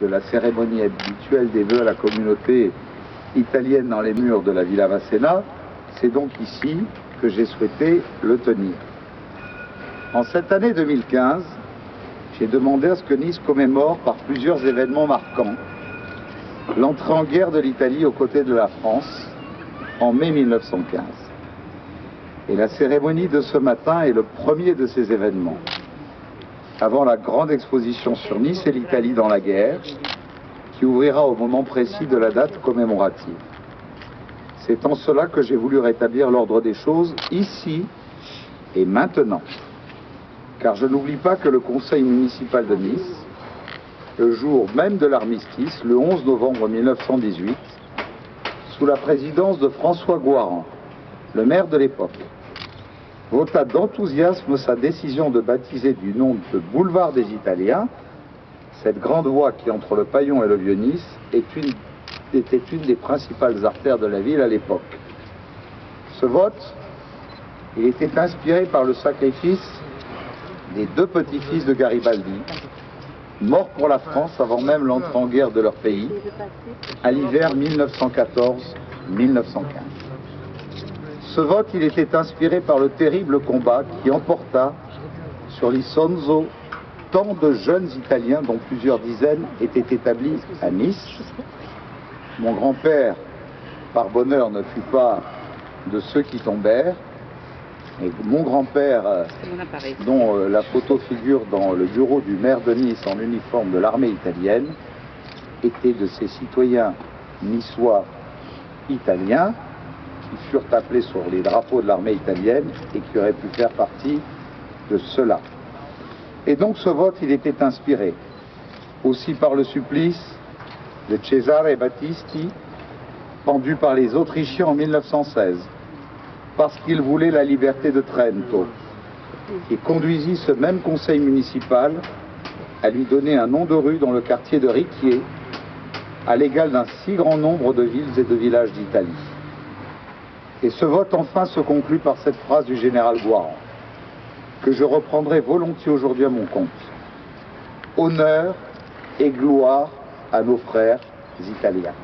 De la cérémonie habituelle des vœux à la communauté italienne dans les murs de la Villa Masséna, c'est donc ici que j'ai souhaité le tenir. En cette année 2015, j'ai demandé à ce que Nice commémore par plusieurs événements marquants l'entrée en guerre de l'Italie aux côtés de la France en mai 1915. Et la cérémonie de ce matin est le premier de ces événements, avant la grande exposition sur Nice et l'Italie dans la guerre, qui ouvrira au moment précis de la date commémorative. C'est en cela que j'ai voulu rétablir l'ordre des choses ici et maintenant. Car je n'oublie pas que le conseil municipal de Nice, le jour même de l'armistice, le 11 novembre 1918, sous la présidence de François Goarand, le maire de l'époque, vota d'enthousiasme sa décision de baptiser du nom de boulevard des Italiens cette grande voie qui, entre le Paillon et le Vieux-Nice, était une des principales artères de la ville à l'époque. Ce vote, il était inspiré par le sacrifice des deux petits-fils de Garibaldi, morts pour la France avant même l'entrée en guerre de leur pays, à l'hiver 1914-1915. Ce vote, il était inspiré par le terrible combat qui emporta sur l'Isonzo tant de jeunes Italiens, dont plusieurs dizaines étaient établis à Nice. Mon grand-père, par bonheur, ne fut pas de ceux qui tombèrent. Et mon grand-père, dont la photo figure dans le bureau du maire de Nice en uniforme de l'armée italienne, était de ces citoyens niçois italiens qui furent appelés sur les drapeaux de l'armée italienne et qui auraient pu faire partie de cela. Et donc ce vote, il était inspiré aussi par le supplice de Cesare Battisti, pendu par les Autrichiens en 1916, parce qu'il voulait la liberté de Trento, et conduisit ce même conseil municipal à lui donner un nom de rue dans le quartier de Riquier, à l'égal d'un si grand nombre de villes et de villages d'Italie. Et ce vote enfin se conclut par cette phrase du général Goarand, que je reprendrai volontiers aujourd'hui à mon compte. Honneur et gloire à nos frères italiens.